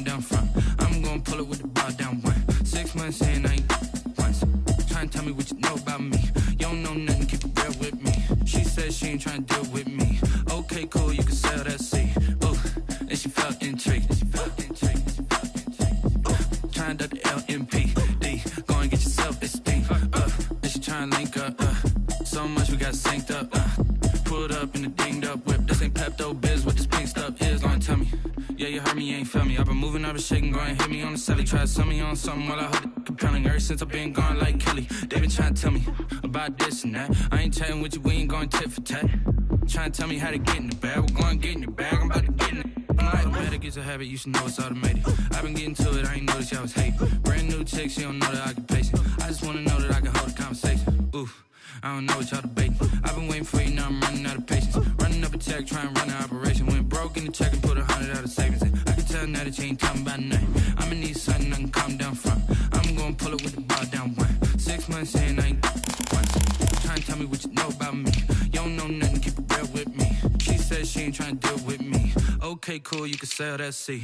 come down front. I'm gonna pull it with the bar down one. 6 months in, I ain't once. Try and tell me what you know about me. You don't know nothing, keep it real with me. She said she ain't trying to deal with me. Okay, cool, you can sell that seat. Ooh, and she felt intrigued. Trying to duck the LMPD. Go and get your self-esteem. And she trying to link up. So much we got synced up. Pulled up in the dinged up whip. This ain't Pepto-Biz, what this pink stuff is. Gonna tell me. Yeah, you heard me, you ain't feel me. I've been moving, I've been shaking, go and hit me on the celly. Try to sell me on something while I hold it compelling. Ever since I've been gone like Kelly. They been trying to tell me about this and that. I ain't chatting with you, we ain't going tit for tat. Trying to tell me how to get in the bag. We're going to get in your bag, I'm about to get in it. I'm automatic, it's a habit, you should know it's automated. I've been getting to it, I ain't noticed y'all was hating. Brand new chick, she don't know that I can pace it. I just wanna know that I can hold a conversation. Ooh, I don't know what y'all debating. I've been waiting for you, now I'm running out of patience. Running up a check, trying to run an operation. Went broke in the check and put 100 out of savings in. I can tell now that you ain't talking about nothing. I'ma need something I can calm down from. I'm gonna pull it with the bar down one. 6 months in, I ain't once. Try and tell me what you know about me. You don't know nothing, keep it real with me. She said she ain't trying to deal with me. Okay, cool, you can sell that seat.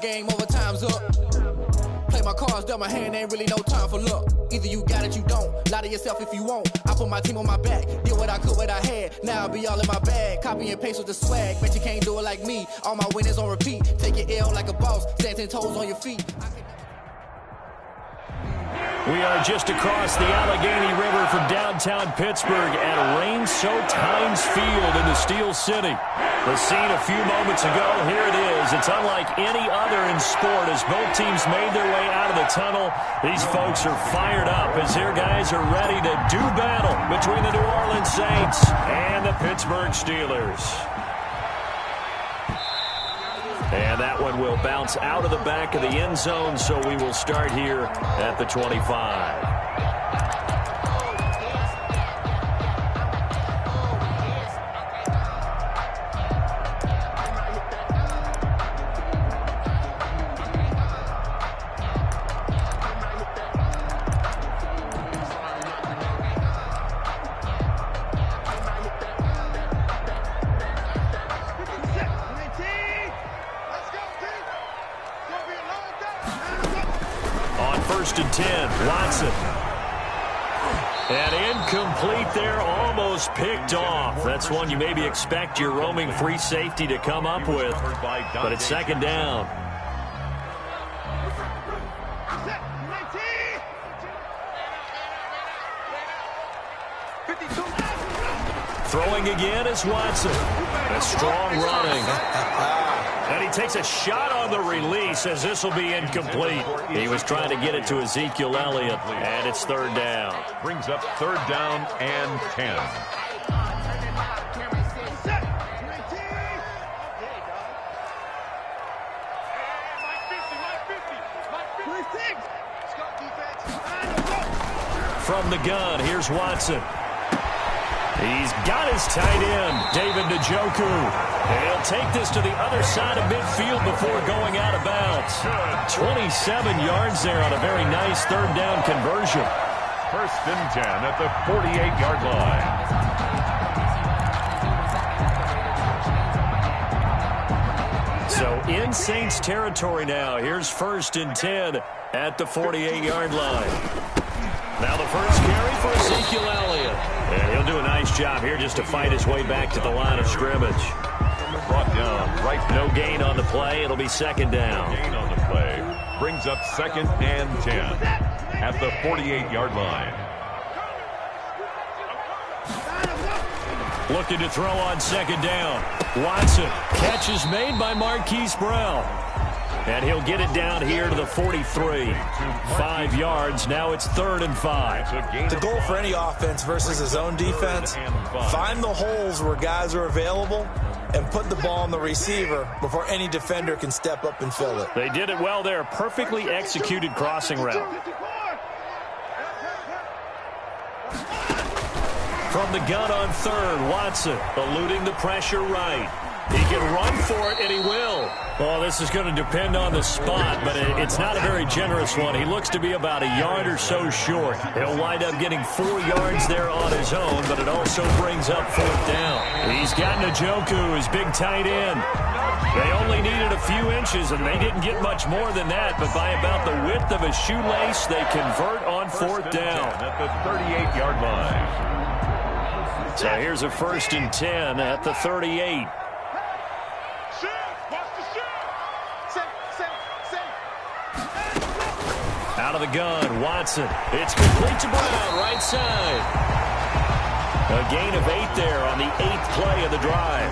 Game over, time's up. Play my cards, dealt my hand, ain't really no time for luck. Either you got it, you don't. Lie to yourself if you won't. I put my team on my back, did what I could, what I had. Now I'll be all in my bag. Copy and paste with the swag. Bet you can't do it like me. All my winners on repeat. Take your L like a boss. Stand 10 toes on your feet. We are just across the Allegheny River from downtown Pittsburgh at rain-soaked Heinz Field in the Steel City. The scene a few moments ago, here it is. It's unlike any other in sport as both teams made their way out of the tunnel. These folks are fired up as their guys are ready to do battle between the New Orleans Saints and the Pittsburgh Steelers. And that one will bounce out of the back of the end zone, so we will start here at the 25. First and 10, Watson. And incomplete there, almost picked off. That's one you maybe expect your roaming free safety to come up with, but it's second down. Throwing again is Watson. A strong running. And he takes a shot on the release as this will be incomplete. He was trying to get it to Ezekiel Elliott, and it's third down. Brings up third down and 10. From the gun, here's Watson. He's got his tight end, David Njoku. And he'll take this to the other side of midfield before going out of bounds. 27 yards there on a very nice third down conversion. First and 10 at the 48-yard line. So in Saints territory now. Here's first and 10 at the 48-yard line. Now the first carry for Ezekiel Elliott. And he'll do a nice job here just to fight his way back to the line of scrimmage. Brought down right. No gain on the play. It'll be second down. Gain on the play. Brings up second and 10 at the 48-yard line. Looking to throw on second down. Watson. Catch is made by Marquise Brown. And he'll get it down here to the 43. 5 yards. Now it's 3rd and 5. The goal for any offense versus his own defense, find the holes where guys are available and put the ball on the receiver before any defender can step up and fill it. They did it well there. Perfectly executed crossing route. From the gun on third, Watson eluding the pressure right. He can run for it, and he will. Well, this is going to depend on the spot, but it's not a very generous one. He looks to be about a yard or so short. He'll wind up getting 4 yards there on his own, but it also brings up 4th down. He's got Njoku, his big tight end. They only needed a few inches, and they didn't get much more than that, but by about the width of a shoelace, they convert on 4th down. At the 38-yard line. So here's a 1st and 10 at the 38. Out of the gun, Watson. It's complete to Brown, right side. A gain of 8 there on the 8th play of the drive.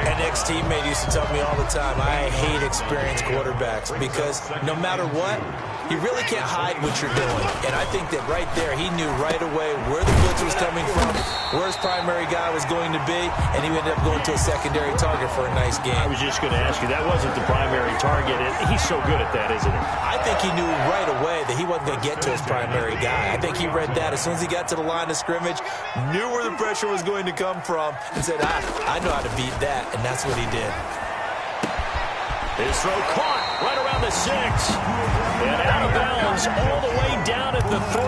An ex-teammate used to tell me all the time, I hate experienced quarterbacks because no matter what, you really can't hide what you're doing. And I think that right there, he knew right away where the blitz was coming from, where his primary guy was going to be, and he ended up going to a secondary target for a nice game. I was just going to ask you, that wasn't the primary target. He's so good at that, isn't he? I think he knew right away that he wasn't going to get to his primary guy. I think he read that as soon as he got to the line of scrimmage, knew where the pressure was going to come from, and said, I know how to beat that, and that's what he did. His throw caught right around the 6. And out of bounds all the way down at the 3.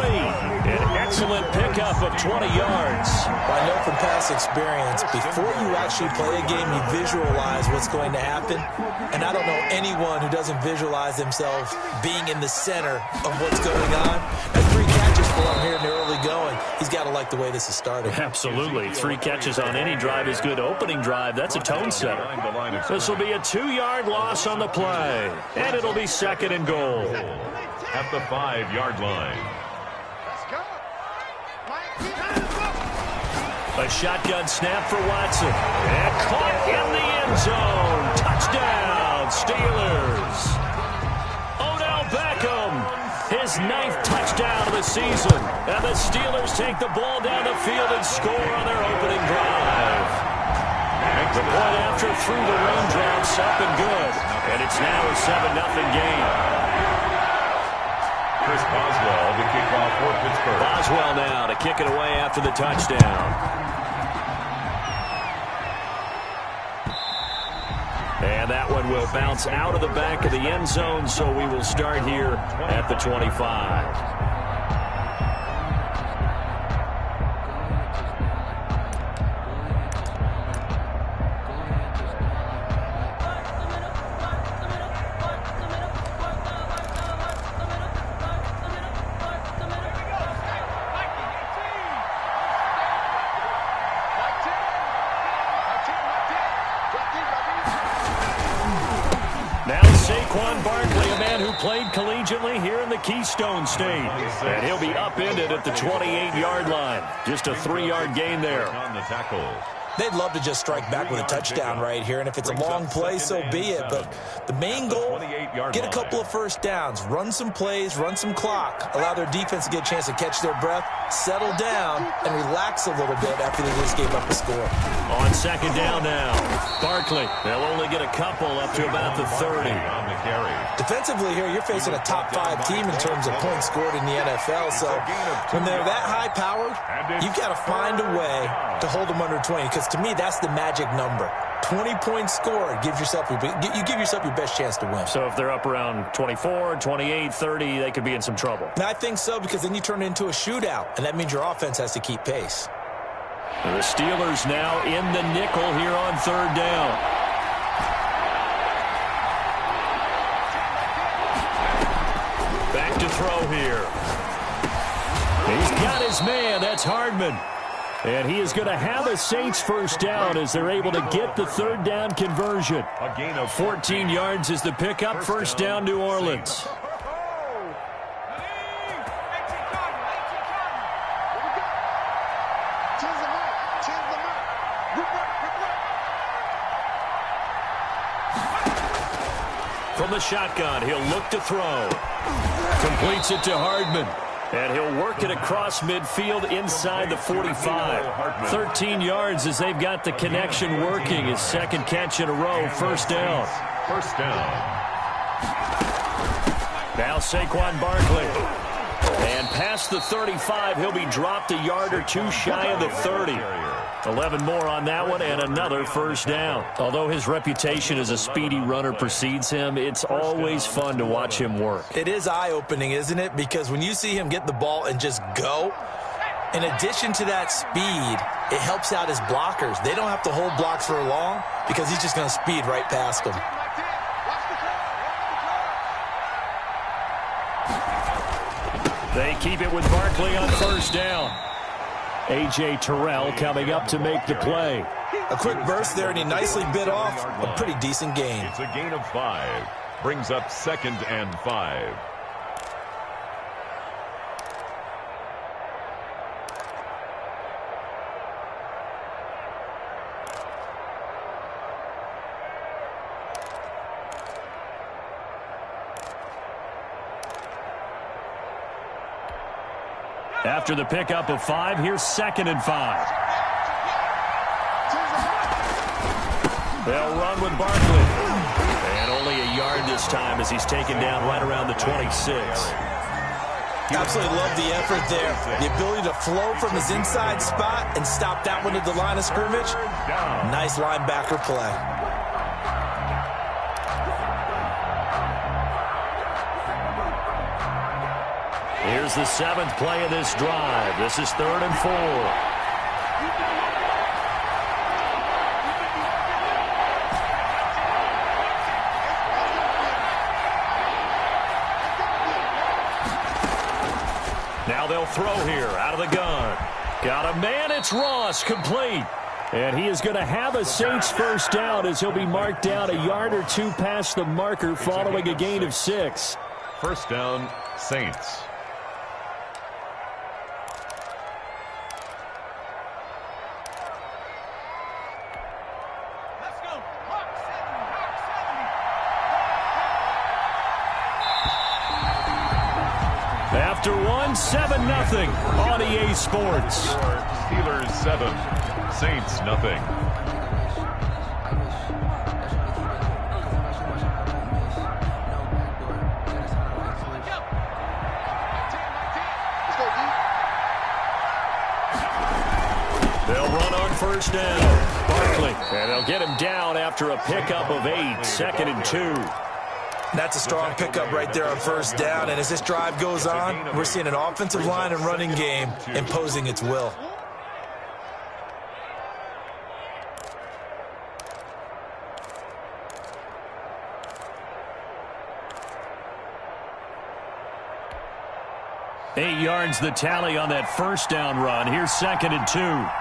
An excellent pickup of 20 yards. Well, I know from past experience, before you actually play a game, you visualize what's going to happen. And I don't know anyone who doesn't visualize themselves being in the center of what's going on. That's 3 catches for him here in the early going. He's got to like the way this is starting. Absolutely. 3 catches on any drive is good. Opening drive, that's a tone setter. This will be a 2-yard loss on the play. And it'll be 2nd and goal. At the 5-yard line. A shotgun snap for Watson. And caught in the end zone. Touchdown, Steelers. Odell Beckham, his 9th touchdown of the season. And the Steelers take the ball down the field and score on their opening drive. The point after through the raindrops up and good. And it's now a 7-0 game. Chris Boswell to kick off for Pittsburgh. Boswell now to kick it away after the touchdown. And that one will bounce out of the back of the end zone, so we will start here at the 25. Played collegiately here in the Keystone State. And he'll be upended at the 28-yard line. Just a 3-yard gain there. On the tackle. They'd love to just strike back with a touchdown right here, and if it's a long play, so be it. But the main goal, get a couple of first downs, run some plays, run some clock, allow their defense to get a chance to catch their breath, settle down, and relax a little bit after they just gave up a score. On 2nd down now, Barkley. They'll only get a couple up to about the 30. On the carry. Defensively here, you're facing a top 5 team in terms of points scored in the NFL. So when they're that high-powered, you've got to find a way to hold them under 20. Because to me, that's the magic number. 20 points scored, you give yourself your best chance to win. So if they're up around 24, 28, 30, they could be in some trouble. And I think so, because then you turn it into a shootout, and that means your offense has to keep pace. The Steelers now in the nickel here on 3rd down. Back to throw here. He's got his man. That's Hardman. And he is going to have a Saints first down as they're able to get the 3rd down conversion. A gain of 14 yards is the pickup. First down, New Orleans. From the shotgun, he'll look to throw. Completes it to Hardman. And he'll work it across midfield inside the 45. 13 yards as they've got the connection working. His second catch in a row, first down. First down. Now Saquon Barkley. And past the 35, he'll be dropped a yard or two shy of the 30. 11 more on that one and another first down. Although his reputation as a speedy runner precedes him, it's always fun to watch him work. It is eye-opening, isn't it? Because when you see him get the ball and just go, in addition to that speed, it helps out his blockers. They don't have to hold blocks for long because he's just going to speed right past them. They keep it with Barkley on first down. A.J. Terrell coming up to make the play. A quick burst there, and he nicely bit off a pretty decent gain. It's a gain of 5. Brings up 2nd and 5. After the pickup of 5, here's 2nd and 5. They'll run with Barkley. And only a yard this time as he's taken down right around the 26. Absolutely love the effort there. The ability to flow from his inside spot and stop that one at the line of scrimmage. Nice linebacker play. Here's the 7th play of this drive. This is 3rd and 4. Now they'll throw here out of the gun. Got a man, it's Ross, complete. And he is going to have a Saints first down as he'll be marked down a yard or two past the marker following a gain of 6. First down, Saints. After 7-0 on EA Sports. Steelers 7, Saints nothing. They'll run on first down. Barkley, and they'll get him down after a pickup of 8, 2nd and 2. That's a strong pickup right there on first down. And as this drive goes on, we're seeing an offensive line and running game imposing its will. Eight yards the tally on that first down run. Here's 2nd and 2.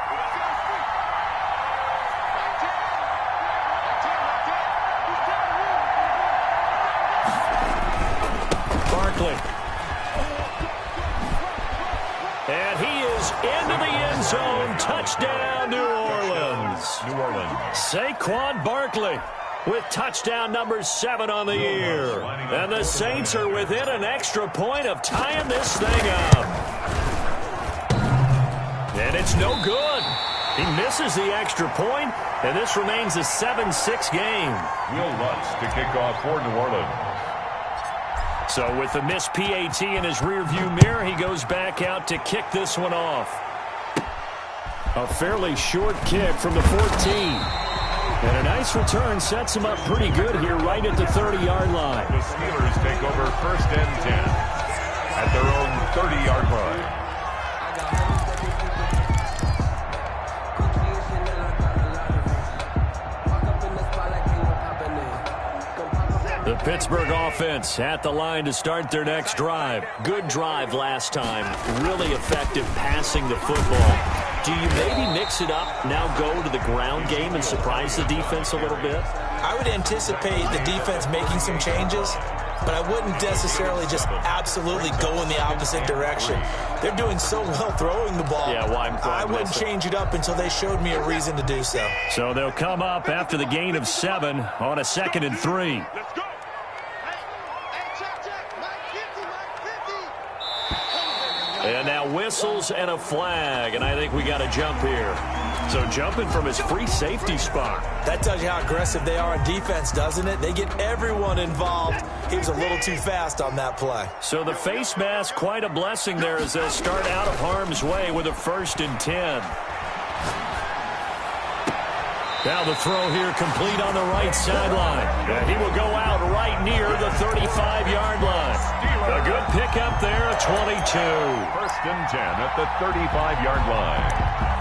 And he is into the end zone. Touchdown, New Orleans. Saquon Barkley with touchdown number 7 on the year. And the Saints are within an extra point of tying this thing up. And it's no good. He misses the extra point, and this remains a 7-6 game. Will Lutz to kick off for New Orleans. So with the missed PAT in his rearview mirror, he goes back out to kick this one off. A fairly short kick from the 14. And a nice return sets him up pretty good here right at the 30-yard line. The Steelers take over 1st and 10 at their own 30-yard line. The Pittsburgh offense at the line to start their next drive. Good drive last time. Really effective passing the football. Do you maybe mix it up, now go to the ground game and surprise the defense a little bit? I would anticipate the defense making some changes, but I wouldn't necessarily just absolutely go in the opposite direction. They're doing so well throwing the ball. Yeah, why I wouldn't change it up until they showed me a reason to do so. So they'll come up after the gain of 7 on a 2nd and 3. Let's go. And now whistles and a flag, and I think we got a jump here. So jumping from his free safety spot. That tells you how aggressive they are on defense, doesn't it? They get everyone involved. He was a little too fast on that play. So the face mask, quite a blessing there as they'll start out of harm's way with a 1st and 10. Now the throw here complete on the right sideline. And he will go out right near the 35-yard line. A good pickup there, a 22. 1st and 10 at the 35-yard line.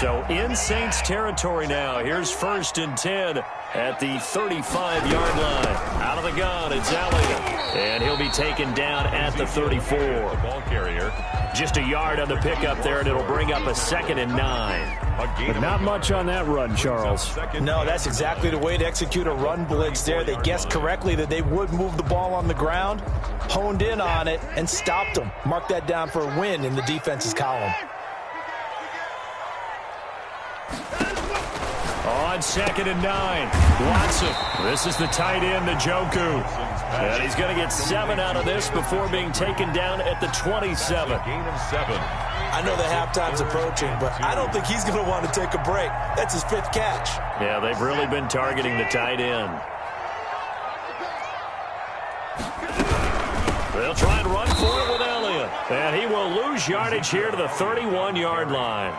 So in Saints territory now. Here's 1st and 10 at the 35-yard line. Out of the gun, it's Elliott. And he'll be taken down at the 34. The ball carrier. Just a yard on the pickup there, and it'll bring up a 2nd and 9. But not much on that run, Charles. No, that's exactly the way to execute a run blitz there. They guessed correctly that they would move the ball on the ground, honed in on it, and stopped them. Mark that down for a win in the defense's column. On 2nd and 9, Watson. This is the tight end, Njoku. And he's going to get 7 out of this before being taken down at the 27. Gain of 7. I know the halftime's approaching, but I don't think he's going to want to take a break. That's his 5th catch. Yeah, they've really been targeting the tight end. They'll try and run for it with Elliott. And he will lose yardage here to the 31-yard line.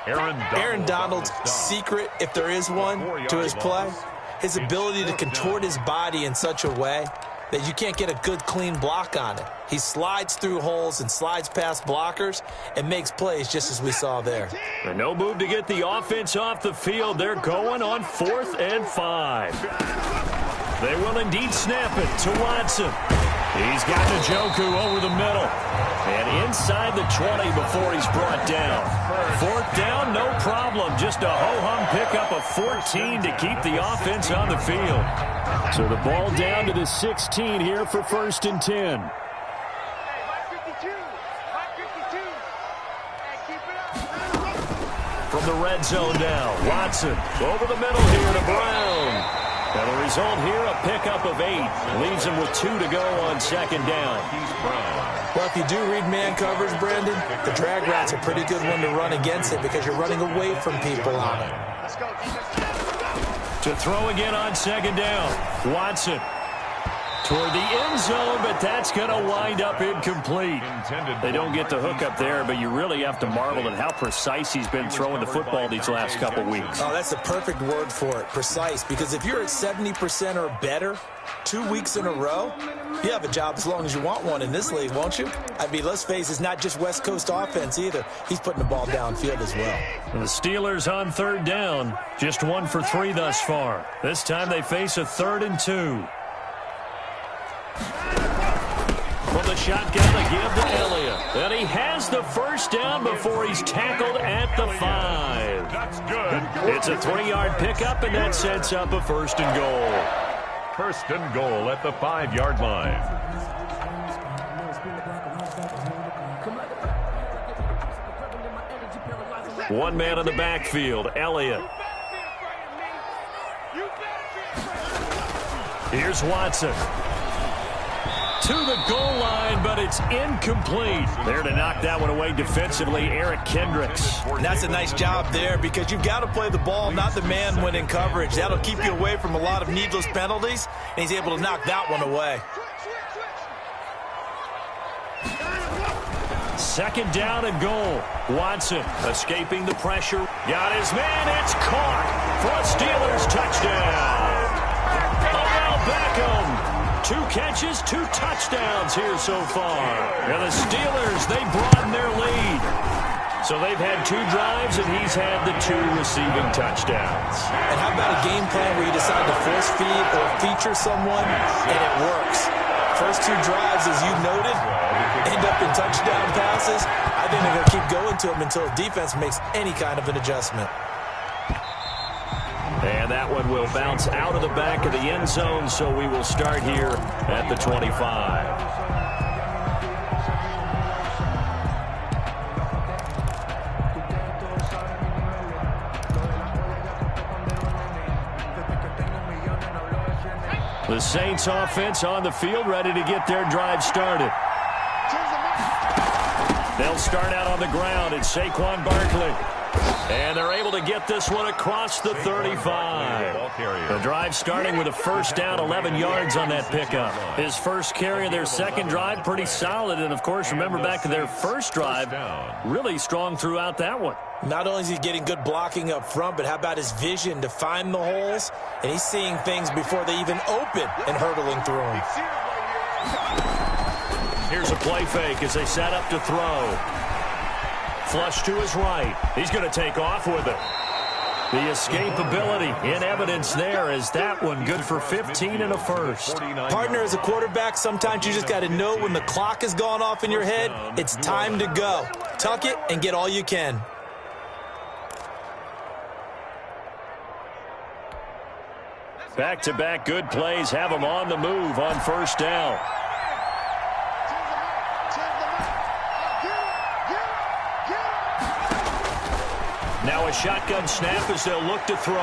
Aaron Donald's secret, if there is one, to his play, his ability to contort his body in such a way that you can't get a good, clean block on it. He slides through holes and slides past blockers and makes plays just as we saw there. And no move to get the offense off the field. They're going on 4th and 5. They will indeed snap it to Watson. He's got Njoku over the middle. And inside the 20 before he's brought down. 4th down, no problem. Just a ho-hum pickup of 14 to keep the offense on the field. So the ball down to the 16 here for 1st and 10. From the red zone now, Watson over the middle here to Brown. And the result here, a pickup of 8. Leaves him with 2 to go on 2nd down. Well, if you do read man coverage, Brandon, the drag route's a pretty good one to run against it because you're running away from people on it. To throw again on 2nd down, Watson toward the end zone, but that's going to wind up incomplete. They don't get the hook up there, but you really have to marvel at how precise he's been throwing the football these last couple weeks. Oh, that's the perfect word for it, precise, because if you're at 70% or better 2 weeks in a row, you have a job as long as you want one in this league, won't you? I mean, let's face it, it's not just West Coast offense either. He's putting the ball downfield as well. And the Steelers on 3rd down, just 1 for 3 thus far. This time they face a 3rd and 2. From the shotgun, they give to Elliott. And he has the 1st down before he's tackled at the 5. That's good. It's a 3-yard pickup, and that sets up a 1st and goal. 1st and goal at the 5-yard line. One man in the backfield, Elliott. Here's Watson. To the goal line, but it's incomplete. There to knock that one away defensively, Eric Kendricks. And that's a nice job there because you've got to play the ball, not the man when in coverage. That'll keep you away from a lot of needless penalties, and he's able to knock that one away. 2nd down and goal. Watson escaping the pressure. Got his man. It's caught for a Steelers touchdown. Odell Beckham. 2 catches, 2 touchdowns here so far. And the Steelers, they broaden their lead. So they've had 2 drives, and he's had the 2 receiving touchdowns. And how about a game plan where you decide to force feed or feature someone, and it works? First 2 drives, as you noted, end up in touchdown passes. I think they're going to keep going to them until the defense makes any kind of an adjustment. And that one will bounce out of the back of the end zone, so we will start here at the 25. The Saints offense on the field, ready to get their drive started. They'll start out on the ground. It's Saquon Barkley. And they're able to get this one across the 35. The drive starting with a first down, 11 yards on that pickup. His first carry of their second drive, pretty solid. And, of course, remember back to their first drive, really strong throughout that one. Not only is he getting good blocking up front, but how about his vision to find the holes? And he's seeing things before they even open and hurdling through them. Here's a play fake as they set up to throw. Flush to his right. He's going to take off with it. The escapability in evidence there as that one good for 15 and a first. Partner, as a quarterback, sometimes you just got to know when the clock has gone off in your head, it's time to go. Tuck it and get all you can. Back-to-back good plays have them on the move on first down. Now a shotgun snap as they'll look to throw.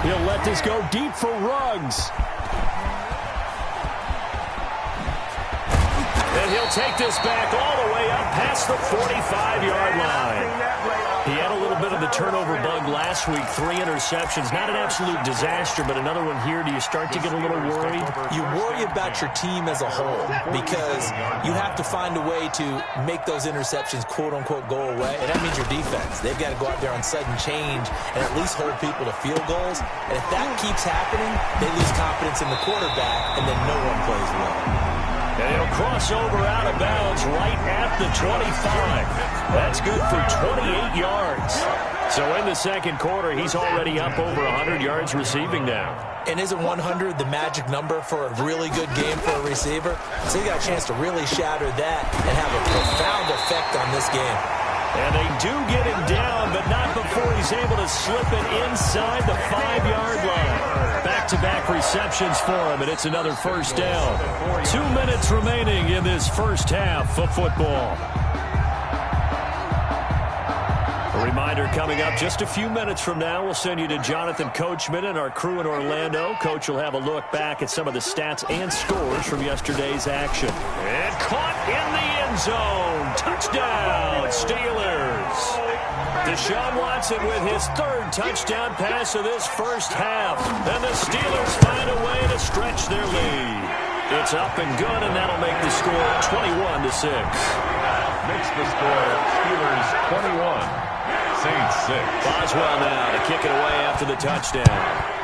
He'll let this go deep for Ruggs. And he'll take this back all the way up past the 45-yard line. He had a little bit of the turnover bug last week, 3 interceptions. Not an absolute disaster, but another one here. Do you start to get a little worried? You worry about your team as a whole because you have to find a way to make those interceptions, quote-unquote, go away, and that means your defense. They've got to go out there on sudden change and at least hold people to field goals. And if that keeps happening, they lose confidence in the quarterback, and then no one plays well. And he'll cross over out of bounds right at the 25. That's good for 28 yards. So in the second quarter, he's already up over 100 yards receiving now. And isn't 100 the magic number for a really good game for a receiver? So you got a chance to really shatter that and have a profound effect on this game. And they do get him down, but not before he's able to slip it inside the 5-yard line. Back-to-back receptions for him, and it's another first down. 2 minutes remaining in this first half of football. A reminder coming up just a few minutes from now, we'll send you to Jonathan Coachman and our crew in Orlando. Coach will have a look back at some of the stats and scores from yesterday's action. And caught in the end zone. Touchdown, Steelers. Deshaun Watson with his third touchdown pass of this first half. And the Steelers find a way to stretch their lead. It's up and good, and that'll make the score 21-6. Makes the score Steelers 21. Saints 6. Boswell now to kick it away after the touchdown.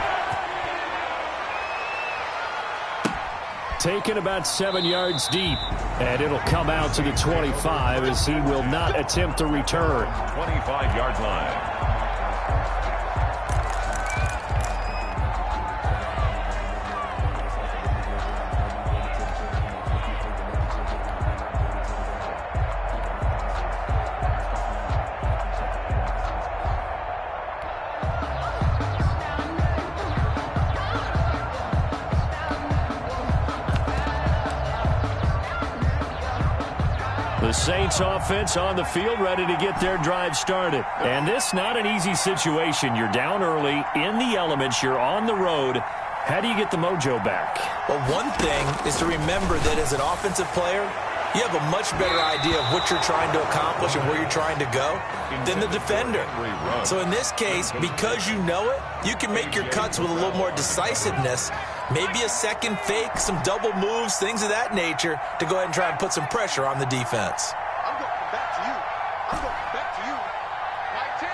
Taken about 7 yards deep, and it'll come out to the 25 as he will not attempt a return. 25-yard line. The Saints offense on the field ready to get their drive started. And this not an easy situation. You're down early, in the elements, you're on the road. How do you get the mojo back? Well, one thing is to remember that as an offensive player, you have a much better idea of what you're trying to accomplish and where you're trying to go than the defender. So in this case, because you know it, you can make your cuts with a little more decisiveness. Maybe a second fake, some double moves, things of that nature to go ahead and try and put some pressure on the defense. I'm going back to you. I'm going back to you. Like 10.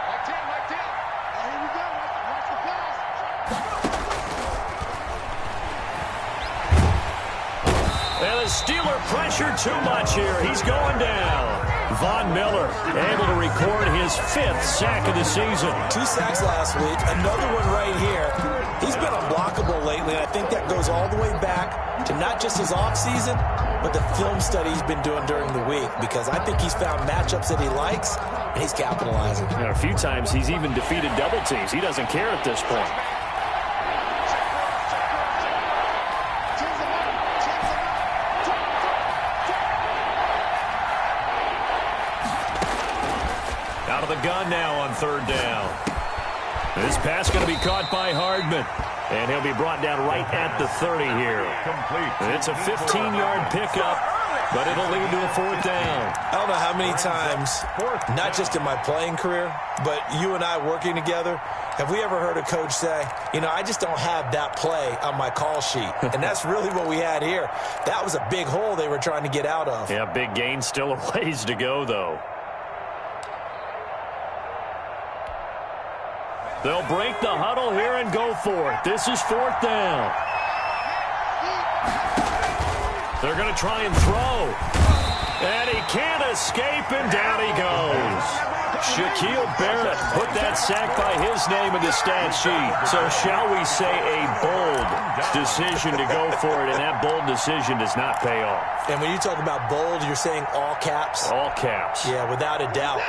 Like 10, like 10. Oh, here we go. Watch the pass. And the Steeler pressure too much here. He's going down. Von Miller able to record his 5th sack of the season. 2 sacks last week, another one right here. He's been unblockable lately, and I think that goes all the way back to not just his offseason, but the film study he's been doing during the week, because I think he's found matchups that he likes, and he's capitalizing. And a few times he's even defeated double teams. He doesn't care at this point. Out of the gun now on 3rd down. This pass going to be caught by Hardman. And he'll be brought down right at the 30 here. It's a 15-yard pickup, but it'll lead to a 4th down. I don't know how many times, not just in my playing career, but you and I working together, have we ever heard a coach say, I just don't have that play on my call sheet. And that's really what we had here. That was a big hole they were trying to get out of. Yeah, big gain, still a ways to go, though. They'll break the huddle here and go for it. This is 4th down. They're going to try and throw. And he can't escape, and down he goes. Shaquille Barrett put that sack by his name in the stat sheet. So shall we say a bold decision to go for it, and that bold decision does not pay off. And when you talk about bold, you're saying all caps? All caps. Yeah, without a doubt.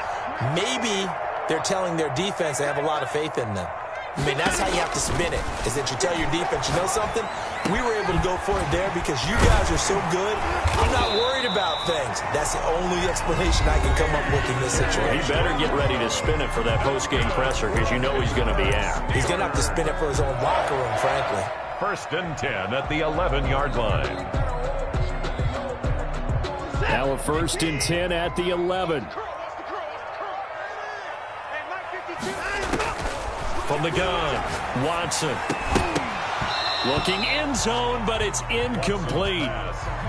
Maybe they're telling their defense they have a lot of faith in them. I mean, that's how you have to spin it, is that you tell your defense, you know something? We were able to go for it there because you guys are so good. I'm not worried about things. That's the only explanation I can come up with in this situation. He better get ready to spin it for that post-game presser because you know he's going to be out. He's going to have to spin it for his own locker room, frankly. 1st and 10 at the 11-yard line. Now a 1st and 10 at the 11. From the gun, Watson. Looking end zone, but it's incomplete.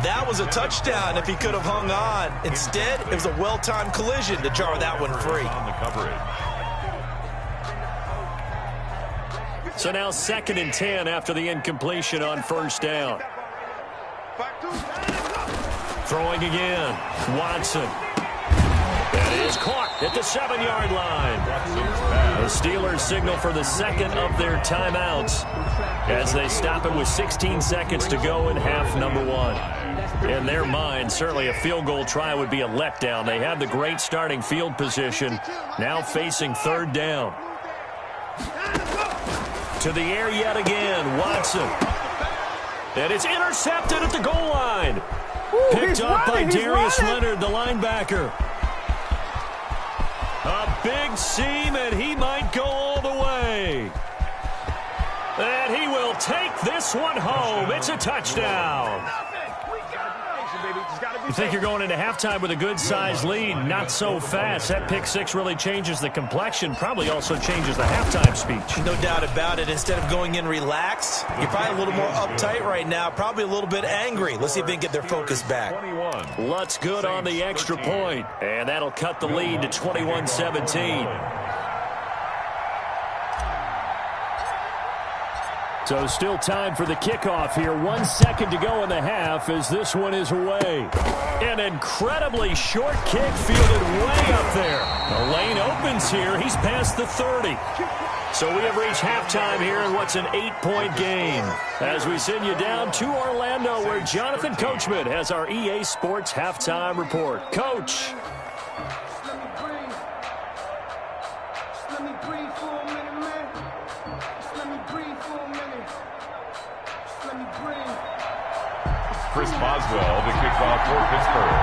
That was a touchdown if he could have hung on. Instead, it was a well-timed collision to jar that one free. On the coverage. So now 2nd and 10 after the incompletion on 1st down. Throwing again, Watson. That is caught at the 7-yard line. The Steelers signal for the 2nd of their timeouts as they stop it with 16 seconds to go in half number 1. In their mind, certainly a field goal try would be a letdown. They have the great starting field position, now facing 3rd down. To the air yet again, Watson. And it's intercepted at the goal line. Picked up by Darius Leonard, the linebacker. A big seam, and he might go all the way. And he will take this one home. It's a touchdown. You think you're going into halftime with a good-sized lead. Not so fast. That pick six really changes the complexion. Probably also changes the halftime speech. No doubt about it. Instead of going in relaxed, you're probably a little more uptight right now. Probably a little bit angry. Let's see if they can get their focus back. Lutz good on the extra point. And that'll cut the lead to 21-17. So still time for the kickoff here. 1 second to go in the half as this one is away. An incredibly short kick fielded way up there. The lane opens here. He's past the 30. So we have reached halftime here in what's an 8-point game. As we send you down to Orlando where Jonathan Coachman has our EA Sports halftime report. Coach. Chris Boswell to kick off for Pittsburgh.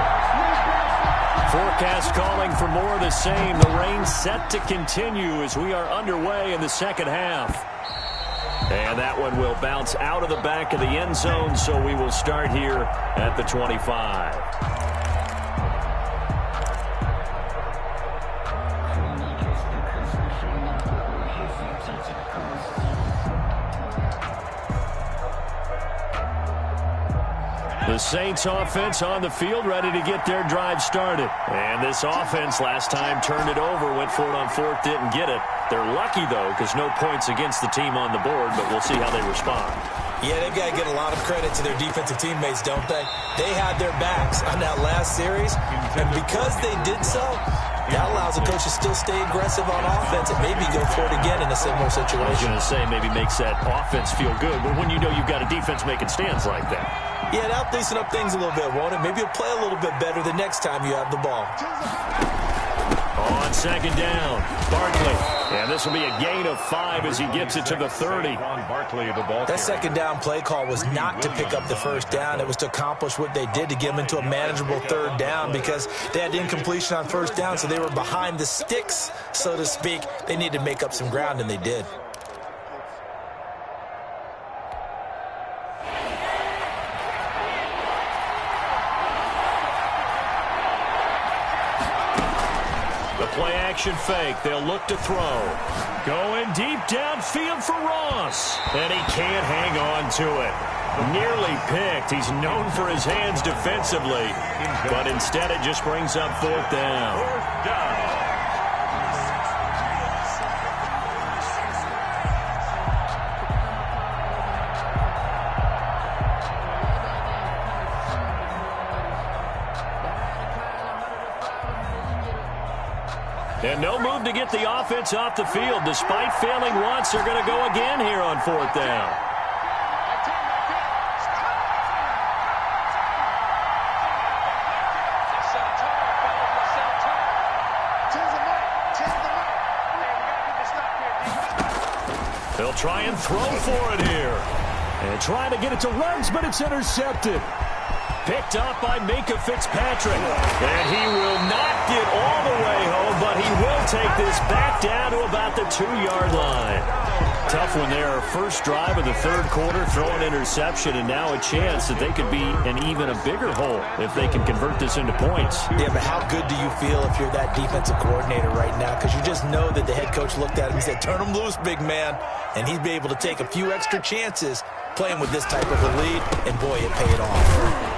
Forecast calling for more of the same. The rain set to continue as we are underway in the second half. And that one will bounce out of the back of the end zone, so we will start here at the 25. The Saints offense on the field, ready to get their drive started. And this offense last time turned it over, went for it on fourth, didn't get it. They're lucky, though, because no points against the team on the board, but we'll see how they respond. Yeah, they've got to get a lot of credit to their defensive teammates, don't they? They had their backs on that last series, and because they did so, that allows the coach to still stay aggressive on offense and maybe go for it again in a similar situation. I was going to say maybe makes that offense feel good, but when you know you've got a defense making stands like that. Yeah, that'll loosen up things a little bit, won't it? Maybe you'll play a little bit better the next time you have the ball. On second down, Barkley. And this will be a gain of 5 as he gets it to the 30. That second down play call was not to pick up the first down. It was to accomplish what they did to get them into a manageable third down because they had incompletion on first down, so they were behind the sticks, so to speak. They needed to make up some ground, and they did. play-action fake. They'll look to throw. Going deep downfield for Ross. And he can't hang on to it. Nearly picked. He's known for his hands defensively. But instead it just brings up 4th down. 4th down. And no move to get the offense off the field. Despite failing once, they're going to go again here on 4th down. They'll try and throw for it here. And trying to get it to Ruggs, but it's intercepted. Picked up by Minkah Fitzpatrick. And he will not get all the way home, but he will take this back down to about the 2-yard line. Tough one there. First drive of the 3rd quarter, throw an interception, and now a chance that they could be in even a bigger hole if they can convert this into points. Yeah, but how good do you feel if you're that defensive coordinator right now? Because you just know that the head coach looked at him and said, turn him loose, big man. And he'd be able to take a few extra chances playing with this type of a lead, and boy, it paid off.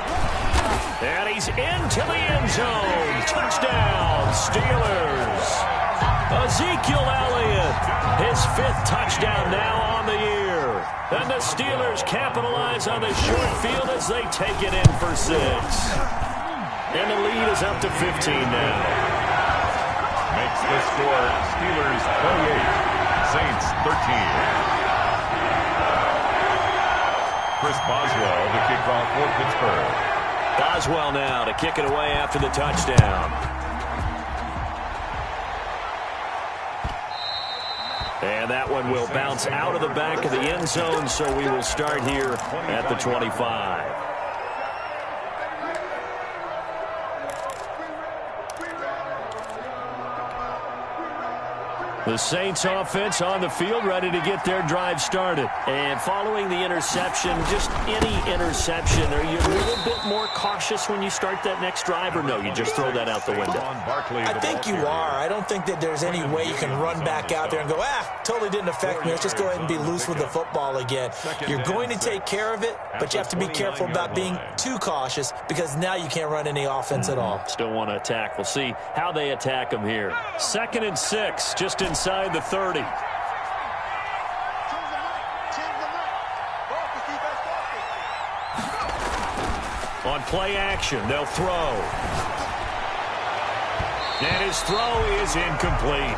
And he's into the end zone. Touchdown, Steelers. Ezekiel Elliott, his 5th touchdown now on the year. And the Steelers capitalize on the short field as they take it in for 6. And the lead is up to 15 now. Makes the score Steelers 28, Saints 13. Chris Boswell, the kickoff for Pittsburgh. Boswell now to kick it away after the touchdown. And that one will bounce out of the back of the end zone, so we will start here at the 25. The Saints offense on the field, ready to get their drive started. And following the interception, just any interception, are you a little bit more cautious when you start that next drive, or no, you just throw that out the window? I think you are. I don't think that there's any way you can run back out there and go, totally didn't affect me. Let's just go ahead and be loose with the football again. You're going to take care of it, but you have to be careful about being too cautious because now you can't run any offense at all. Still want to attack. We'll see how they attack them here. 2nd and 6, just inside the 30. On play action, they'll throw. And his throw is incomplete.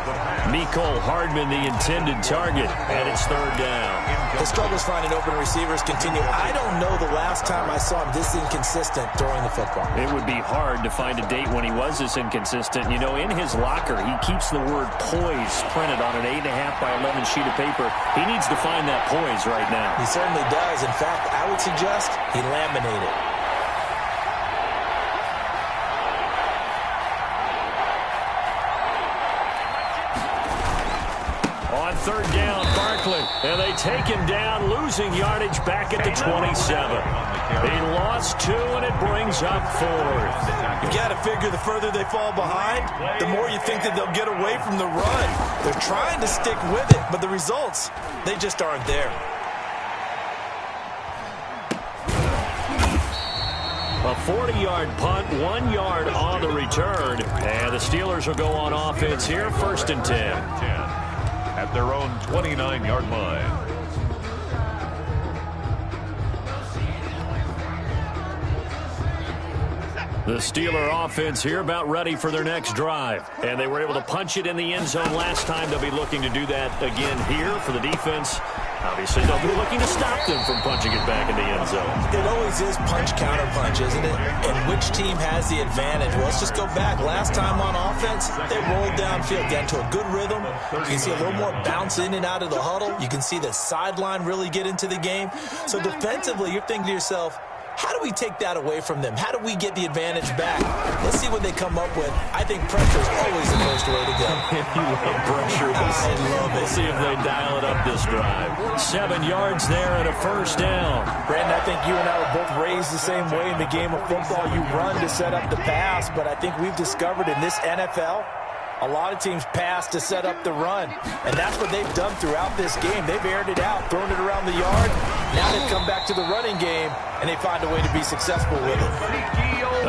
Mecole Hardman, the intended target, and it's 3rd down. The struggles finding open receivers continue. I don't know the last time I saw him this inconsistent throwing the football. It would be hard to find a date when he was this inconsistent. You know, in his locker, he keeps the word poise printed on an 8.5 by 11 sheet of paper. He needs to find that poise right now. He certainly does. In fact, I would suggest he laminated. On 3rd down, Barkley, and they take him down, losing yardage back at the 27. He lost 2, and it brings up 4th. You got to figure the further they fall behind, the more you think that they'll get away from the run. They're trying to stick with it, but the results, they just aren't there. A 40-yard punt, 1 yard on the return, and the Steelers will go on offense here, 1st and 10. At their own 29-yard line. The Steeler offense here about ready for their next drive. And they were able to punch it in the end zone last time. They'll be looking to do that again here for the defense. Obviously, they'll be looking to stop them from punching it back in the end zone. It always is punch-counter-punch, isn't it? And which team has the advantage? Well, let's just go back. Last time on offense, they rolled downfield, got into a good rhythm. You can see a little more bounce in and out of the huddle. You can see the sideline really get into the game. So defensively, you're thinking to yourself, how do we take that away from them? How do we get the advantage back? Let's see what they come up with. I think pressure is always the first way to go. You love pressure. I love it. We'll see if they dial it up this drive. 7 yards there and a 1st down. Brandon, I think you and I were both raised the same way in the game of football. You run to set up the pass, but I think we've discovered in this NFL, A lot of teams pass to set up the run, and that's what they've done throughout this game. They've aired it out, thrown it around the yard. Now they've come back to the running game, and they find a way to be successful with it.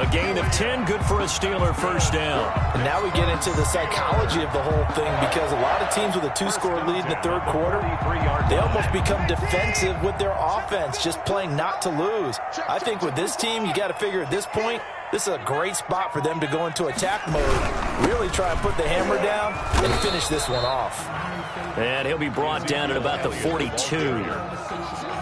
A gain of 10, good for a Steeler first down. And now we get into the psychology of the whole thing, because a lot of teams with a 2-score lead in the third quarter, they almost become defensive with their offense, just playing not to lose. I think with this team, you got to figure at this point, this is a great spot for them to go into attack mode, really try and put the hammer down and finish this one off. And he'll be brought down at about the 42.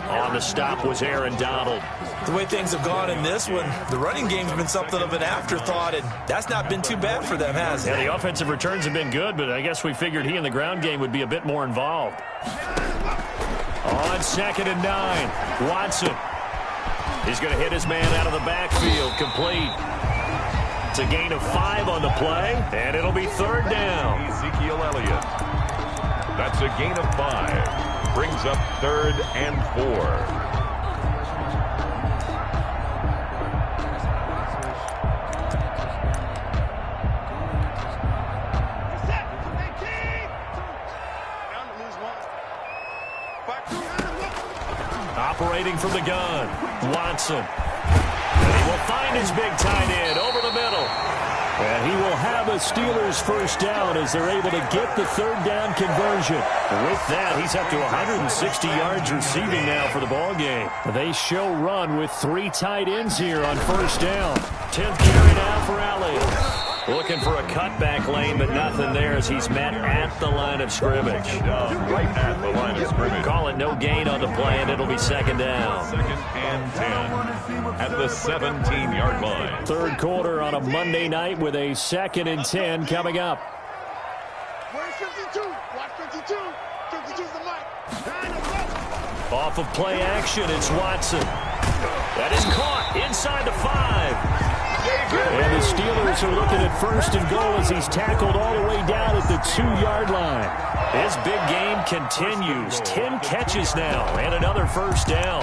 On the stop was Aaron Donald. The way things have gone in this one, the running game's been something of an afterthought, and that's not been too bad for them, has it? Yeah, the offensive returns have been good, but I guess we figured he in the ground game would be a bit more involved. On 2nd and 9, Watson. He's going to hit his man out of the backfield, complete. It's a gain of 5 on the play, and it'll be 3rd down. Ezekiel Elliott. That's a gain of 5. Brings up 3rd and 4. Operating from the gun, Watson. And he will find his big tight end over the middle. And he will have a Steelers first down as they're able to get the 3rd down conversion. And with that, he's up to 160 yards receiving now for the ball game. They show run with 3 tight ends here on first down. 10th carry now for Elliott. Looking for a cutback lane, but nothing there as he's met at the line of scrimmage. Right at the line of scrimmage. Call it no gain on the play, and it'll be 2nd down. 2nd and 10 at the 17-yard line. Third quarter on a Monday night with a 2nd and 10 coming up. Where's 52? Watch 52. 52's the mic. Off of play action, it's Watson. That is caught inside the 5. And the Steelers are looking at 1st and goal as he's tackled all the way down at the 2-yard line. His big game continues. 10 catches now and another first down.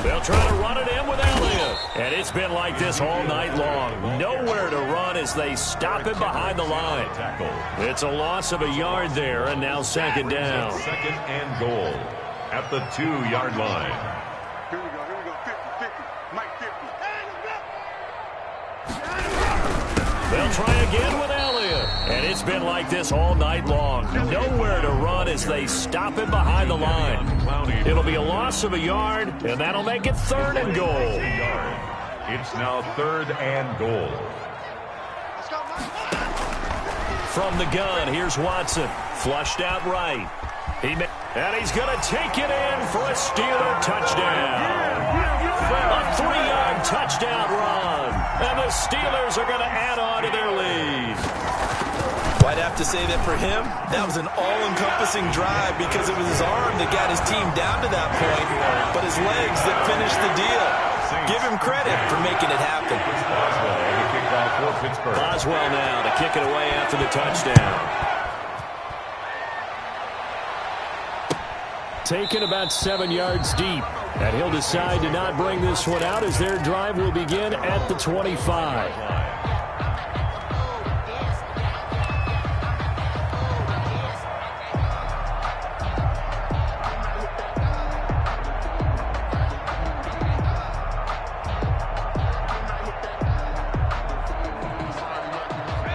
They'll try to run it in with Elliott. And it's been like this all night long. Nowhere to run as they stop him behind the line. It's a loss of a yard there, and now 2nd down. 2nd and goal at the 2-yard line. Here we go. 50, 50. Mike 50. They'll try again with Elliott. And it's been like this all night long. Nowhere to run as they stop him behind the line. It'll be a loss of a yard, and that'll make it 3rd and goal. It's now 3rd and goal. From the gun, here's Watson. Flushed out right. And he's going to take it in for a Steeler touchdown. A 3-yard touchdown run. And the Steelers are going to add on to their lead. Well, I'd have to say that for him, that was an all-encompassing drive because it was his arm that got his team down to that point, but his legs that finished the deal. Give him credit for making it happen. Boswell now to kick it away after the touchdown. Taken about 7 yards deep. And he'll decide to not bring this one out as their drive will begin at the 25.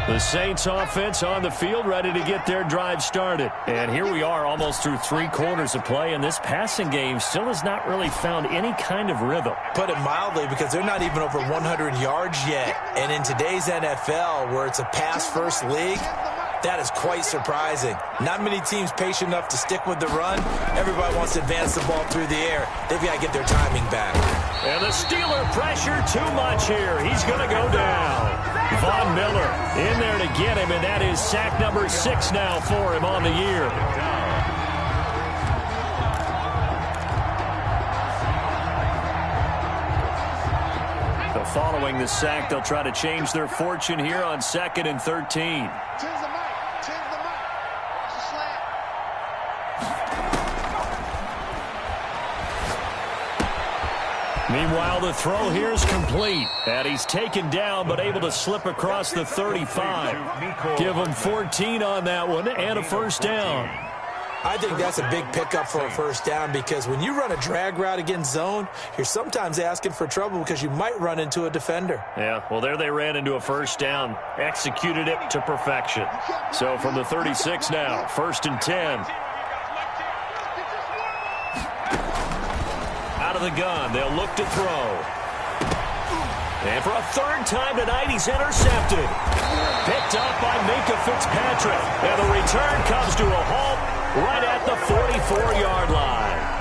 The Saints offense on the field ready to get their drive started. And here we are almost through 3 quarters of play, and this passing game still has not really found any kind of rhythm. Put it mildly, because they're not even over 100 yards yet. And in today's NFL, where it's a pass-first league, that is quite surprising. Not many teams patient enough to stick with the run. Everybody wants to advance the ball through the air. They've got to get their timing back. And the Steeler pressure too much here. He's going to go down. Von Miller in there to get him, and that is sack number 6 now for him on the year. So following the sack, they'll try to change their fortune here on 2nd and 13. Meanwhile, the throw here is complete. And he's taken down, but able to slip across the 35. Give him 14 on that one and a first down. I think that's a big pickup for a first down because when you run a drag route against zone, you're sometimes asking for trouble because you might run into a defender. Yeah, well, there they ran into a first down. Executed it to perfection. So from the 36 now, 1st and 10. Out of the gun, they'll look to throw. And for a 3rd time tonight, he's intercepted. Picked up by Minkah Fitzpatrick. And the return comes to a halt right at the 44-yard line.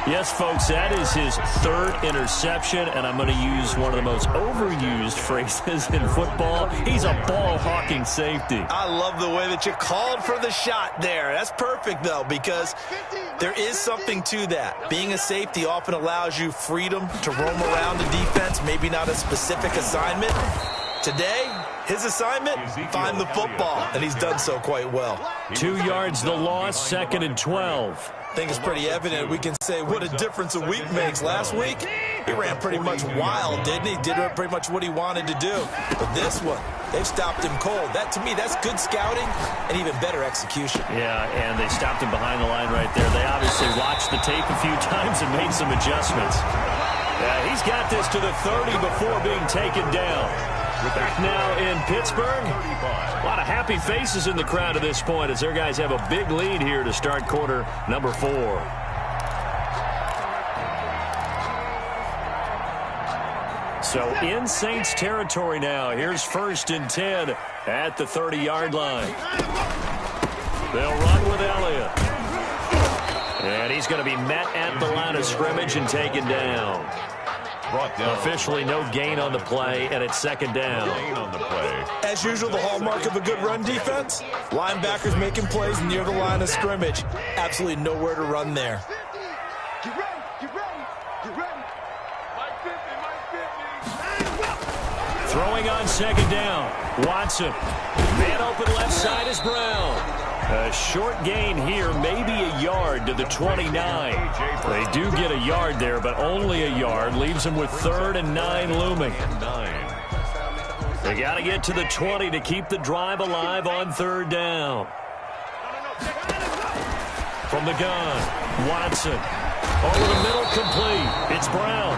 Yes, folks, that is his 3rd interception, and I'm going to use one of the most overused phrases in football. He's a ball-hawking safety. I love the way that you called for the shot there. That's perfect, though, because there is something to that. Being a safety often allows you freedom to roam around the defense, maybe not a specific assignment. Today, his assignment, find the football, and he's done so quite well. 2 yards the loss, 2nd and 12. I think it's pretty evident. We can say what a difference a week makes. Last week, he ran pretty much wild, didn't he? Did pretty much what he wanted to do. But this one, they've stopped him cold. That, to me, that's good scouting and even better execution. Yeah, and they stopped him behind the line right there. They obviously watched the tape a few times and made some adjustments. Yeah, he's got this to the 30 before being taken down. Now in Pittsburgh, a lot of happy faces in the crowd at this point as their guys have a big lead here to start quarter number 4. So in Saints territory now. Here's 1st and 10 at the 30-yard line. They'll run with Elliott. And he's going to be met at the line of scrimmage and taken down. Officially no gain on the play, and it's 2nd down. As usual, the hallmark of a good run defense, linebackers making plays near the line of scrimmage. Absolutely nowhere to run there. Get ready, get ready, get ready. Throwing on 2nd down. Watson. Man open left side is Brown. A short gain here, maybe a yard to the 29. They do get a yard there, but only a yard. Leaves them with 3rd and 9 looming. They got to get to the 20 to keep the drive alive on 3rd down. From the gun, Watson. Over the middle, complete. It's Brown.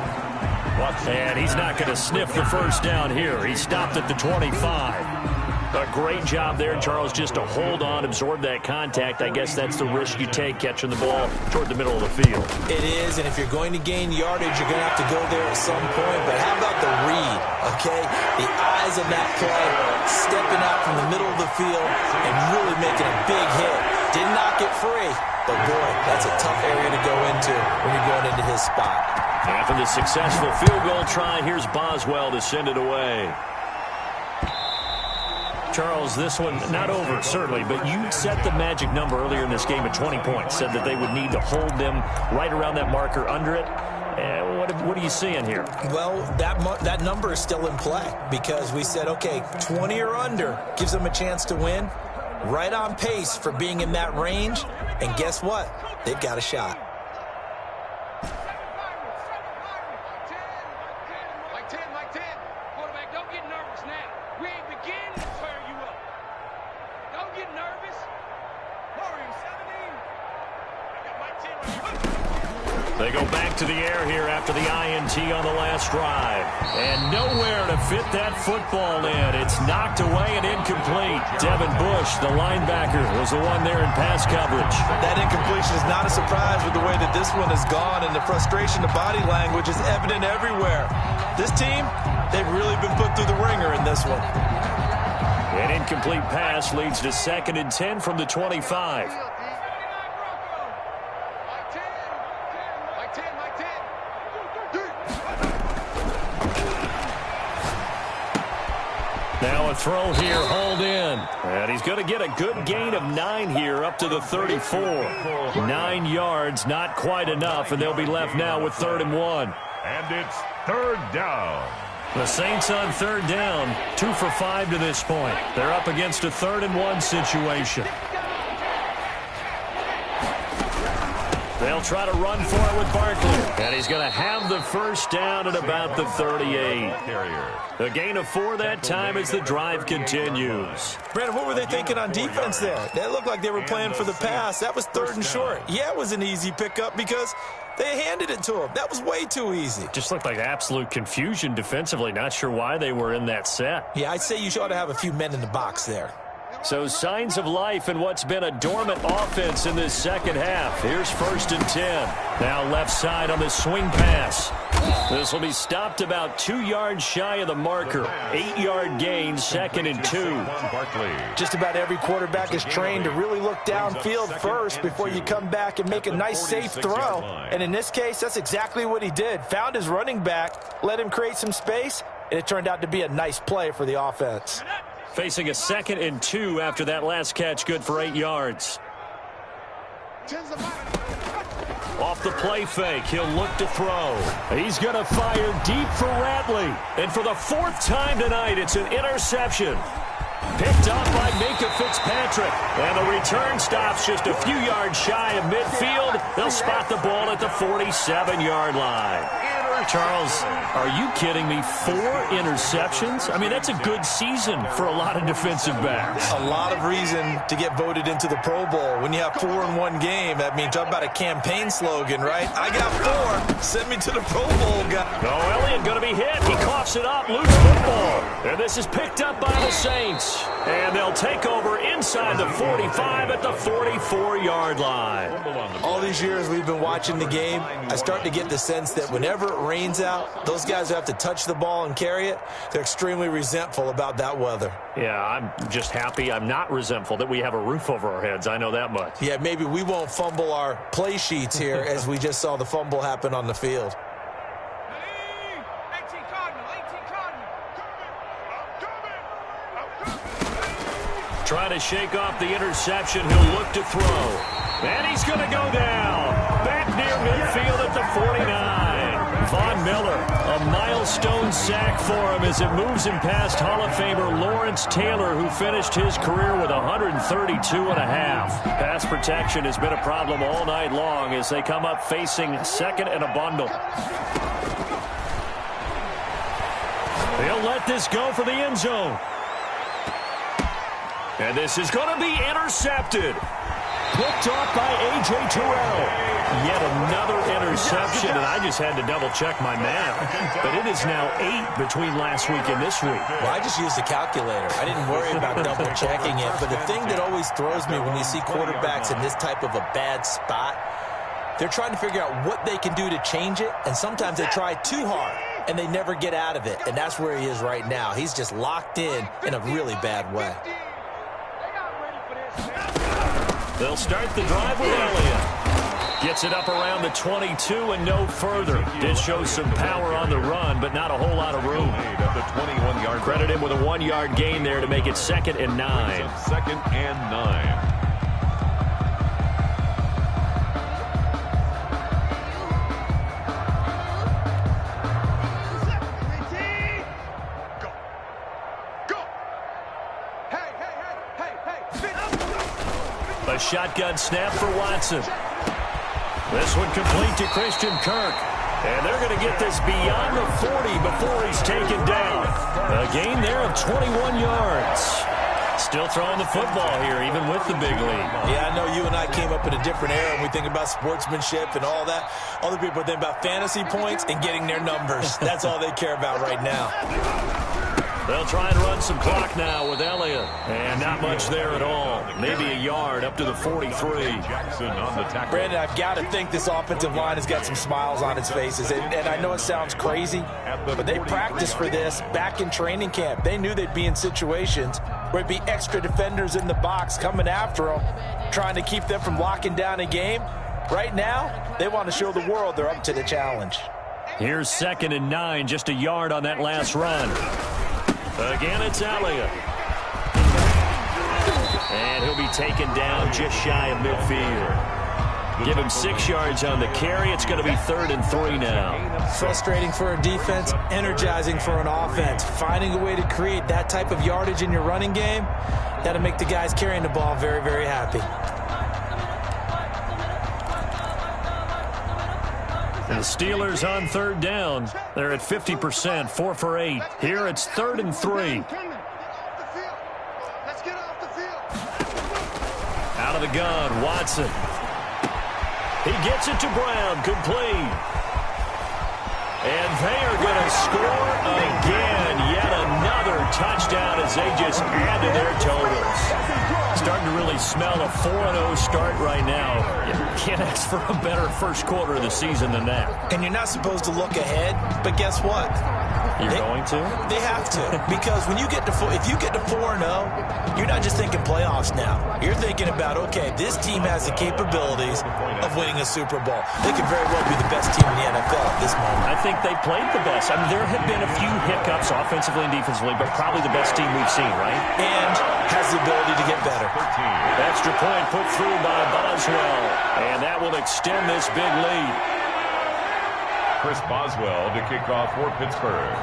And he's not going to sniff the first down here. He stopped at the 25. A great job there, Charles, just to hold on, absorb that contact. I guess that's the risk you take catching the ball toward the middle of the field. It is, and if you're going to gain yardage, you're going to have to go there at some point. But how about the read, okay? The eyes of that play, stepping out from the middle of the field and really making a big hit. Did not get free, but boy, that's a tough area to go into when you're going into his spot. After the successful field goal try, here's Boswell to send it away. Charles, this one not over, certainly, but you set the magic number earlier in this game at 20 points, said that they would need to hold them right around that marker under it. What are you seeing here? Well, that number is still in play because we said, okay, 20 or under gives them a chance to win. Right on pace for being in that range, and guess what? They've got a shot. They go back to the air here after the INT on the last drive. And nowhere to fit that football in. It's knocked away and incomplete. Devin Bush, the linebacker, was the one there in pass coverage. That incompletion is not a surprise with the way that this one has gone, and the frustration of body language is evident everywhere. This team, they've really been put through the ringer in this one. An incomplete pass leads to 2nd and 10 from the 25. Now a throw here, hauled in. And he's going to get a good gain of 9 here up to the 34. 9 yards, not quite enough, and they'll be left now with 3rd and 1. And it's 3rd down. The Saints on 3rd down, 2 for 5 to this point. They're up against a 3rd and 1 situation. They'll They'll try to run for it with Barkley. And he's going to have the first down at about the 38. A gain of 4 that time as the drive continues. Brandon, what were they thinking on defense there? They looked like they were playing for the pass. That was 3rd and short. Yeah, it was an easy pickup because they handed it to him. That was way too easy. Just looked like absolute confusion defensively. Not sure why they were in that set. Yeah, I'd say you ought to have a few men in the box there. So signs of life in what's been a dormant offense in this second half. Here's 1st and 10. Now left side on the swing pass. This will be stopped about 2 yards shy of the marker. 8-yard gain, 2nd and 2. Just about every quarterback is trained to really look downfield first before you come back and make a nice, safe throw. And in this case, that's exactly what he did. Found his running back, let him create some space, and it turned out to be a nice play for the offense. Facing a 2nd and 2 after that last catch, good for 8 yards. Off the play fake, he'll look to throw. He's going to fire deep for Ratley. And for the 4th time tonight, it's an interception. Picked up by Minka Fitzpatrick. And the return stops just a few yards shy of midfield. They'll spot the ball at the 47-yard line. Charles, are you kidding me? 4 interceptions? I mean, that's a good season for a lot of defensive backs. A lot of reason to get voted into the Pro Bowl. When you have 4 in one game, that means talk about a campaign slogan, right? I got 4. Send me to the Pro Bowl, guy. No, Elliott going to be hit. He coughs it up. Loose football. And this is picked up by the Saints. And they'll take over inside the 45 at the 44-yard line. All these years we've been watching the game, I start to get the sense that whenever it rains out, those guys who have to touch the ball and carry it, they're extremely resentful about that weather. Yeah, I'm just happy. I'm not resentful that we have a roof over our heads. I know that much. Yeah, maybe we won't fumble our play sheets here as we just saw the fumble happen on the field. Trying to shake off the interception. He'll look to throw. And he's going to go down. Back near midfield at the 49. Von Miller, a milestone sack for him as it moves him past Hall of Famer Lawrence Taylor, who finished his career with 132 and a half. Pass protection has been a problem all night long as they come up facing 2nd and a bundle. They'll let this go for the end zone. And this is going to be intercepted. Picked off by A.J. Terrell. Yet another interception, and I just had to double-check my math. But it is now 8 between last week and this week. Well, I just used a calculator. I didn't worry about double-checking it. But the thing that always throws me when you see quarterbacks in this type of a bad spot, they're trying to figure out what they can do to change it, and sometimes they try too hard, and they never get out of it. And that's where he is right now. He's just locked in a really bad way. They'll start the drive with Elliott. Gets it up around the 22 and no further. Did show some power on the run, but not a whole lot of room. Credit him with a 1-yard gain there to make it 2nd and 9. 2nd and 9. A shotgun snap for Watson. This one complete to Christian Kirk. And they're going to get this beyond the 40 before he's taken down. A gain there of 21 yards. Still throwing the football here, even with the big lead. Yeah, I know you and I came up in a different era, and we think about sportsmanship and all that. Other people think about fantasy points and getting their numbers. That's all they care about right now. They'll try and run some clock now with Elliott. And not much there at all. Maybe a yard up to the 43. Jackson on the tackle. Brandon, I've got to think this offensive line has got some smiles on its faces. And I know it sounds crazy, but they practiced for this back in training camp. They knew they'd be in situations where it'd be extra defenders in the box coming after them, trying to keep them from locking down a game. Right now, they want to show the world they're up to the challenge. Here's 2nd and 9, just a yard on that last run. Again, it's Elliott. And he'll be taken down just shy of midfield. Give him 6 yards on the carry. It's going to be 3rd and 3 now. Frustrating for a defense, energizing for an offense. Finding a way to create that type of yardage in your running game, that'll make the guys carrying the ball very, very happy. The Steelers on third down. They're at 50%, 4 for 8. Here it's 3rd and 3. Out of the gun, Watson. He gets it to Brown, complete. And they are going to score again. Yet another touchdown as they just add to their totals. Starting to really smell a 4-0 start right now. You can't ask for a better first quarter of the season than that. And you're not supposed to look ahead, but guess what? You're going to? They have to. Because when you get to if you get to 4-0, you're not just thinking playoffs now. You're thinking about, okay, this team has the capabilities of winning a Super Bowl. They could very well be the best team in the NFL at this moment. I think they played the best. I mean, there have been a few hiccups offensively and defensively, but probably the best team we've seen, right? And has the ability to get better. Extra point put through by Boswell, and that will extend this big lead. Chris Boswell to kick off for Pittsburgh.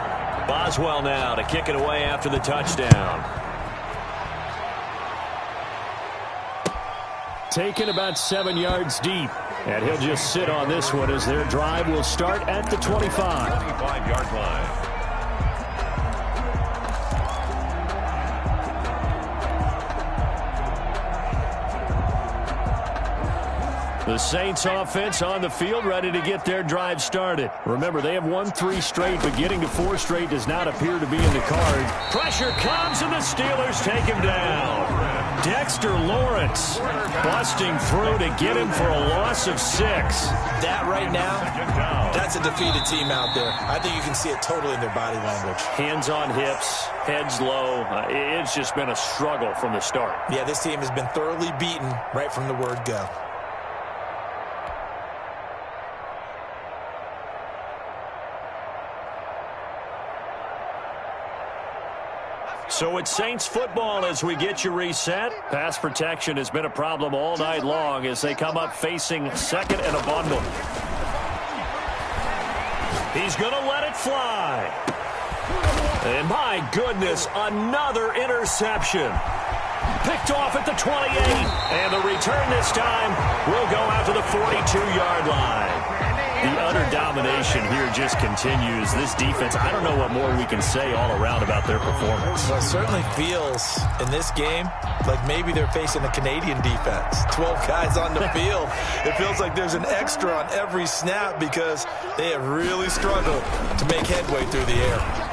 Boswell now to kick it away after the touchdown. Taken about 7 yards deep, and he'll just sit on this one as their drive will start at the 25. 25-yard line. The Saints offense on the field, ready to get their drive started. Remember, they have won 3 straight, but getting to 4 straight does not appear to be in the cards. Pressure comes, and the Steelers take him down. Dexter Lawrence busting through to get him for a loss of 6. That right now, that's a defeated team out there. I think you can see it totally in their body language. Hands on hips, heads low. It's just been a struggle from the start. Yeah, this team has been thoroughly beaten right from the word go. So it's Saints football as we get you reset. Pass protection has been a problem all night long as they come up facing second and a bundle. He's going to let it fly. And my goodness, another interception. Picked off at the 28. And the return this time will go out to the 42-yard line. The utter domination here just continues. This defense, I don't know what more we can say all around about their performance. Well, it certainly feels in this game like maybe they're facing a Canadian defense. 12 guys on the field. It feels like there's an extra on every snap because they have really struggled to make headway through the air.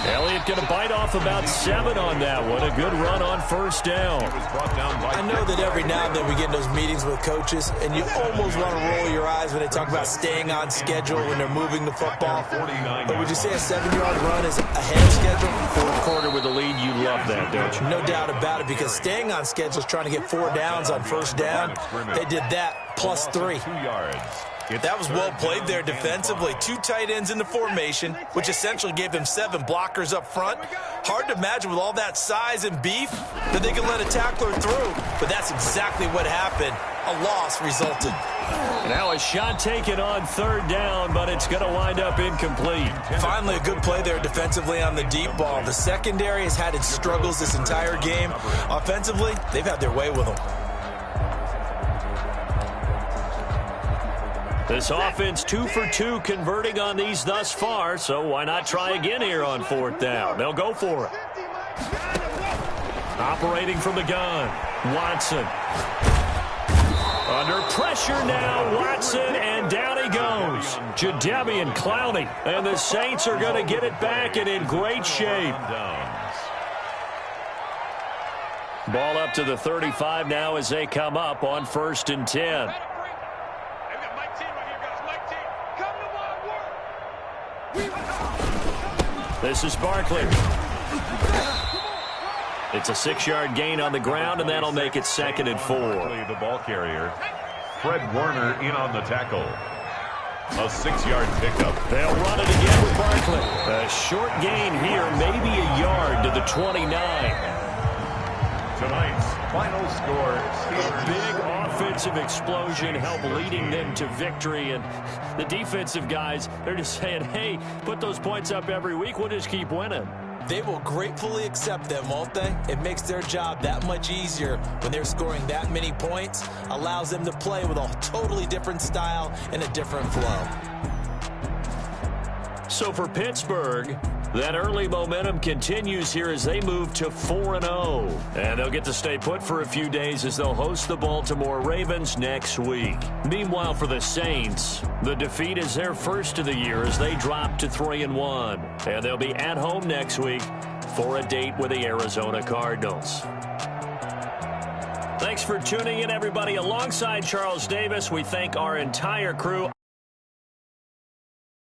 Elliott going to bite off about 7 on that one. A good run on first down. I know that every now and then we get in those meetings with coaches, and you almost want to roll your eyes when they talk about staying on schedule when they're moving the football. But would you say a 7-yard run is ahead of schedule? Fourth quarter with the lead, you love that, don't you? No doubt about it, because staying on schedule is trying to get 4 downs on first down. They did that plus 3. 2 yards. That was well played there defensively. 2 tight ends in the formation, which essentially gave them 7 blockers up front. Hard to imagine with all that size and beef that they can let a tackler through, but that's exactly what happened. A loss resulted. Now a shot taken on third down, but it's going to wind up incomplete. Finally, a good play there defensively on the deep ball. The secondary has had its struggles this entire game. Offensively, they've had their way with them. This offense 2 for 2 converting on these thus far, so why not try again here on 4th down? They'll go for it. Operating from the gun, Watson. Under pressure now, Watson, and down he goes. Jadeveon Clowney, and the Saints are going to get it back and in great shape. Ball up to the 35 now as they come up on 1st and 10. This is Barkley. It's a 6-yard gain on the ground, and that'll make it 2nd and 4. The ball carrier, Fred Warner, in on the tackle. A 6-yard pickup. They'll run it again with Barkley. A short gain here, maybe a yard to the 29. Tonight's final score. A big offensive explosion helped leading them to victory, and the defensive guys, they're just saying, hey, put those points up every week, we'll just keep winning. They will gratefully accept them, won't they? It makes their job that much easier when they're scoring that many points, allows them to play with a totally different style and a different flow. So for Pittsburgh, that early momentum continues here as they move to 4-0. And they'll get to stay put for a few days as they'll host the Baltimore Ravens next week. Meanwhile, for the Saints, the defeat is their first of the year as they drop to 3-1. And they'll be at home next week for a date with the Arizona Cardinals. Thanks for tuning in, everybody. Alongside Charles Davis, we thank our entire crew.